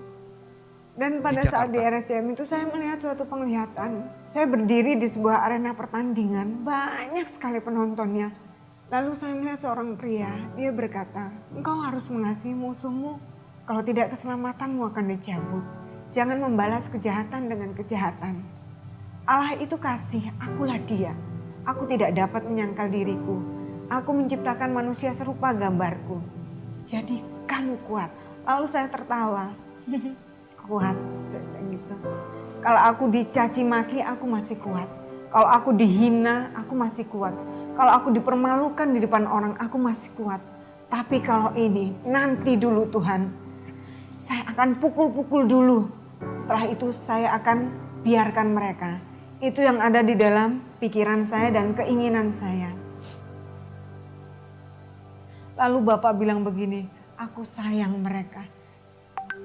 Dan pada saat di RSCM itu saya melihat suatu penglihatan. Saya berdiri di sebuah arena pertandingan, banyak sekali penontonnya. Lalu saya melihat seorang pria, dia berkata, engkau harus mengasihi musuhmu, kalau tidak keselamatanmu akan dicabut. Jangan membalas kejahatan dengan kejahatan. Allah itu kasih, akulah Dia. Aku tidak dapat menyangkal diriku. Aku menciptakan manusia serupa gambarku. Jadi kamu kuat. Lalu saya tertawa. Kuat, saya bilang gitu. Kalau aku dicaci maki, aku masih kuat. Kalau aku dihina, aku masih kuat. Kalau aku dipermalukan di depan orang, aku masih kuat. Tapi kalau ini, nanti dulu Tuhan. Saya akan pukul-pukul dulu. Setelah itu saya akan biarkan mereka. Itu yang ada di dalam pikiran saya dan keinginan saya. Lalu Bapak bilang begini, aku sayang mereka.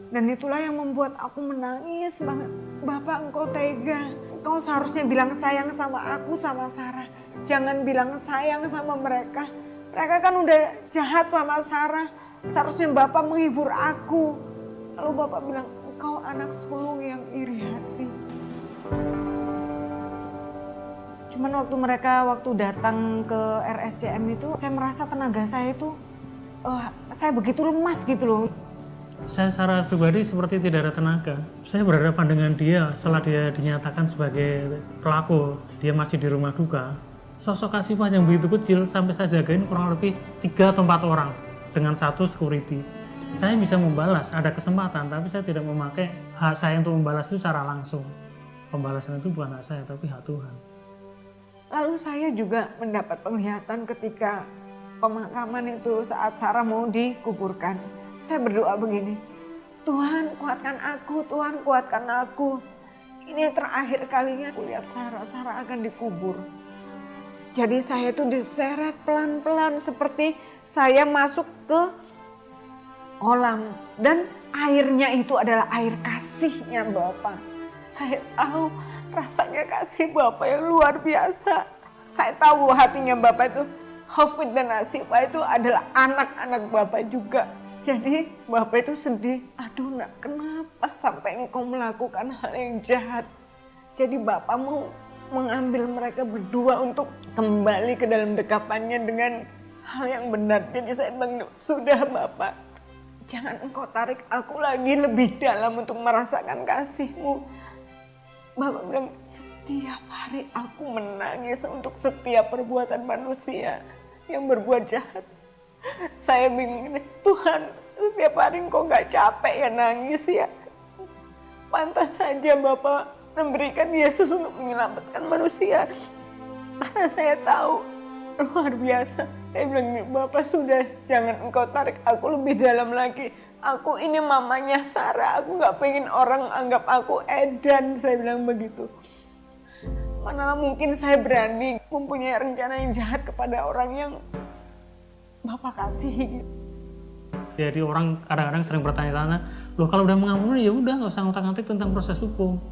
Dan itulah yang membuat aku menangis banget. Bapak, engkau tega. Engkau seharusnya bilang sayang sama aku, sama Sarah. Jangan bilang sayang sama mereka. Mereka kan udah jahat sama Sarah. Seharusnya Bapak menghibur aku. Lalu Bapak bilang, engkau anak sulung yang iri hati. Cuman waktu datang ke RSCM itu, saya merasa tenaga saya itu, saya begitu lemas gitu loh. Saya secara pribadi seperti tidak ada tenaga. Saya berhadapan dengan dia setelah dia dinyatakan sebagai pelaku, dia masih di rumah duka. Sosok Kasifah yang begitu kecil sampai saya jagain kurang lebih 3 atau 4 orang dengan 1 security. Saya bisa membalas, ada kesempatan, tapi saya tidak memakai hak saya untuk membalas itu secara langsung. Pembalasan itu bukan hak saya, tapi hak Tuhan. Lalu saya juga mendapat penglihatan ketika pemakaman itu saat Sarah mau dikuburkan. Saya berdoa begini, Tuhan kuatkan aku, Tuhan kuatkan aku. Ini terakhir kalinya aku lihat Sarah akan dikubur. Jadi saya itu diseret pelan-pelan seperti saya masuk ke kolam. Dan airnya itu adalah air kasihnya Bapak. Saya tahu rasanya kasih Bapak yang luar biasa. Saya tahu hatinya Bapak itu, Hafid dan Asifah itu adalah anak-anak Bapak juga. Jadi Bapak itu sedih, aduh nak kenapa sampai engkau melakukan hal yang jahat. Jadi Bapak mau mengambil mereka berdua untuk kembali ke dalam dekapannya dengan hal yang benar. Jadi saya bilang, sudah Bapak, jangan engkau tarik aku lagi lebih dalam untuk merasakan kasih-Mu. Bapak bilang, setiap hari aku menangis untuk setiap perbuatan manusia yang berbuat jahat. Saya bingung, Tuhan, setiap hari Engkau gak capek ya nangis ya. Pantas saja Bapak memberikan Yesus untuk menyelamatkan manusia. Karena saya tahu luar biasa. Saya bilang, Bapak sudah, jangan Engkau tarik aku lebih dalam lagi. Aku ini mamanya Sarah, aku gak pengen orang anggap aku edan, saya bilang begitu. Manalah mungkin saya berani mempunyai rencana yang jahat kepada orang yang Bapak kasih. Jadi orang kadang-kadang sering bertanya-tanya, loh kalau udah mengampuni ya udah nggak usah ngotak-ngatik tentang proses hukum.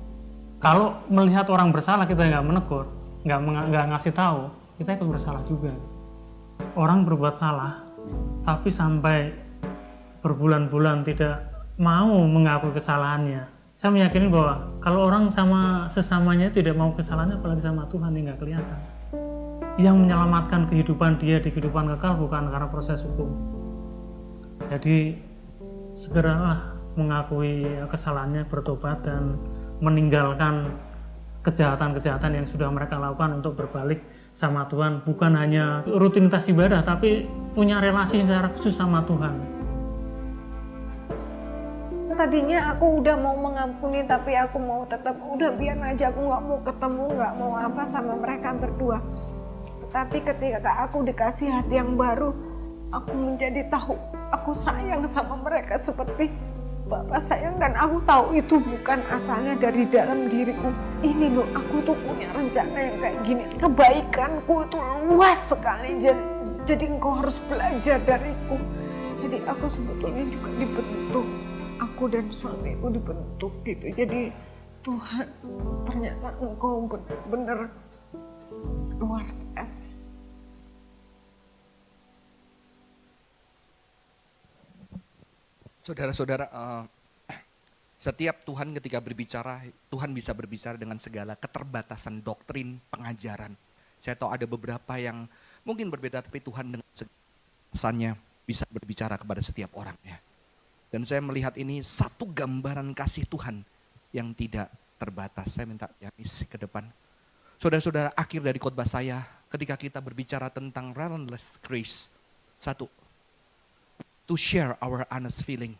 Kalau melihat orang bersalah kita nggak menegur, nggak ngasih tahu, kita ikut bersalah juga. Orang berbuat salah, tapi sampai berbulan-bulan tidak mau mengakui kesalahannya. Saya meyakini bahwa kalau orang sama sesamanya tidak mau kesalahannya, apalagi sama Tuhan yang nggak kelihatan. Yang menyelamatkan kehidupan dia di kehidupan kekal bukan karena proses hukum. Jadi segeralah mengakui kesalahannya, bertobat dan meninggalkan kejahatan-kejahatan yang sudah mereka lakukan untuk berbalik sama Tuhan. Bukan hanya rutinitas ibadah, tapi punya relasi secara khusus sama Tuhan. Tadinya aku udah mau mengampuni, tapi aku mau tetap, udah biar aja, aku gak mau ketemu, gak mau apa sama mereka berdua. Tapi ketika aku dikasih hati yang baru, aku menjadi tahu aku sayang sama mereka seperti Bapak sayang. Dan aku tahu itu bukan asalnya dari dalam diriku. Ini loh, aku tuh punya rencana yang kayak gini. Kebaikanku itu luas sekali, jadi engkau harus belajar dariku. Jadi aku sebetulnya juga dibentuk, aku dan suamiku dibentuk gitu. Jadi Tuhan, ternyata engkau benar-benar luar biasa. Saudara-saudara, setiap Tuhan ketika berbicara, Tuhan bisa berbicara dengan segala keterbatasan doktrin pengajaran. Saya tahu ada beberapa yang mungkin berbeda, tapi Tuhan dengan kesannya bisa berbicara kepada setiap orang. Ya. Dan saya melihat ini satu gambaran kasih Tuhan yang tidak terbatas. Saya minta Yanis ke depan. Saudara-saudara, akhir dari khotbah saya ketika kita berbicara tentang relentless grace. Satu, to share our honest feeling.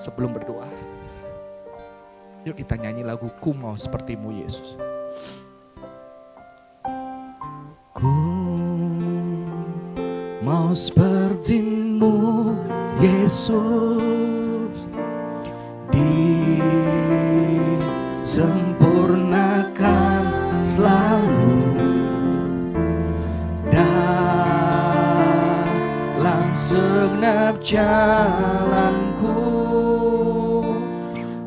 Sebelum berdoa, yuk kita nyanyi lagu Ku Mau Sepertimu Yesus. Ku mau sepertimu Yesus, disempurnakan selalu dalam segenap jalanku,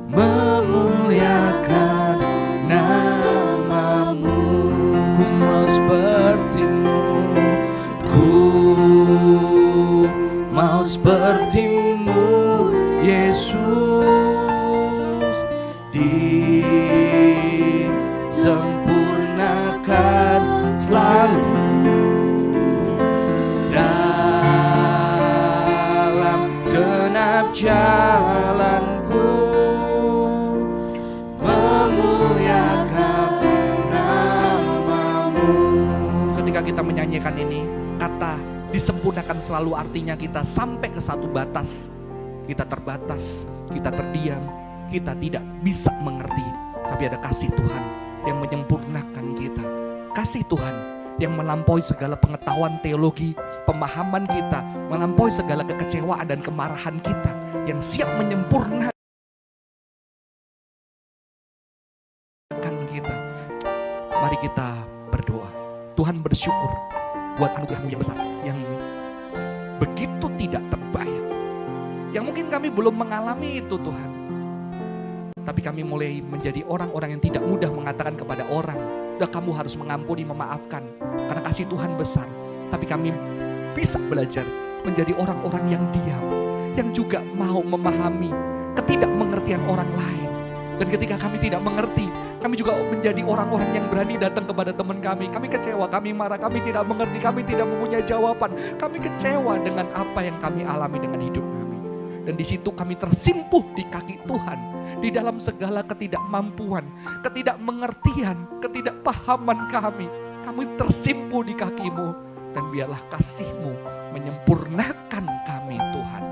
memuliakan namamu. Ku mau sepertimu, ku mau sepertimu Yesus, disempurnakan selalu dalam segenap jalanku, memuliakan namamu. Ketika kita menyanyikan ini, kata disempurnakan selalu artinya kita sampai ke satu batas. Kita terbatas, kita terdiam, kita tidak bisa mengerti. Tapi ada kasih Tuhan yang menyempurnakan kita. Kasih Tuhan yang melampaui segala pengetahuan teologi, pemahaman kita, melampaui segala kekecewaan dan kemarahan kita, yang siap menyempurnakan kita. Mari kita berdoa. Tuhan, bersyukur buat anugerah-Mu yang besar, yang begitu tidak terbayang, yang mungkin kami belum mengalami itu Tuhan. Tapi kami mulai menjadi orang-orang yang tidak mudah mengatakan kepada orang, udah kamu harus mengampuni, memaafkan, karena kasih Tuhan besar. Tapi kami bisa belajar menjadi orang-orang yang diam, yang juga mau memahami ketidakmengertian orang lain. Dan ketika kami tidak mengerti, kami juga menjadi orang-orang yang berani datang kepada teman kami. Kami kecewa, kami marah, kami tidak mengerti, kami tidak mempunyai jawaban. Kami kecewa dengan apa yang kami alami dengan hidup kami. Dan di situ kami tersimpuh di kaki Tuhan. Di dalam segala ketidakmampuan, ketidakmengertian, ketidakpahaman kami. Kami tersimpuh di kaki-Mu. Dan biarlah kasih-Mu menyempurnakan kami Tuhan.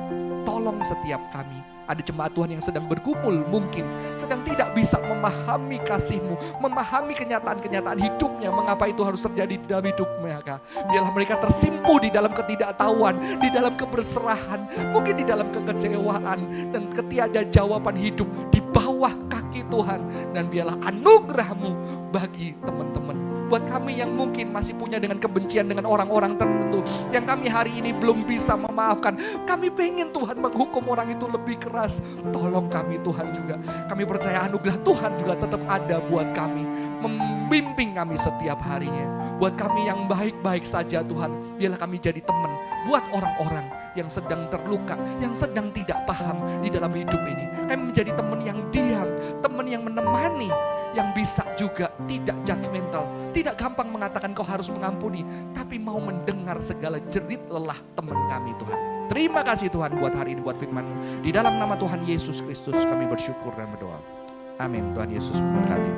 Tolong setiap kami. Ada jemaat Tuhan yang sedang bergumul mungkin, sedang tidak bisa memahami kasih-Mu, memahami kenyataan-kenyataan hidupnya, mengapa itu harus terjadi di dalam hidup mereka. Biarlah mereka tersimpuh di dalam ketidaktahuan, di dalam keberserahan, mungkin di dalam kekecewaan dan ketiada jawaban hidup di bawah kaki Tuhan. Dan biarlah anugerah-Mu bagi teman-teman. Buat kami yang mungkin masih punya dengan kebencian dengan orang-orang tertentu, yang kami hari ini belum bisa memaafkan, kami pengen Tuhan menghukum orang itu lebih keras. Tolong kami Tuhan juga. Kami percaya anugerah Tuhan juga tetap ada buat kami, membimbing kami setiap harinya. Buat kami yang baik-baik saja Tuhan, biarlah kami jadi teman buat orang-orang yang sedang terluka, yang sedang tidak paham di dalam hidup ini. Kami menjadi teman yang diam, teman yang menemani, yang bisa juga tidak judgmental, tidak gampang mengatakan kau harus mengampuni, tapi mau mendengar segala jerit lelah teman kami Tuhan. Terima kasih Tuhan buat hari ini, buat firman-Mu. Di dalam nama Tuhan Yesus Kristus kami bersyukur dan berdoa. Amin. Tuhan Yesus memberkati.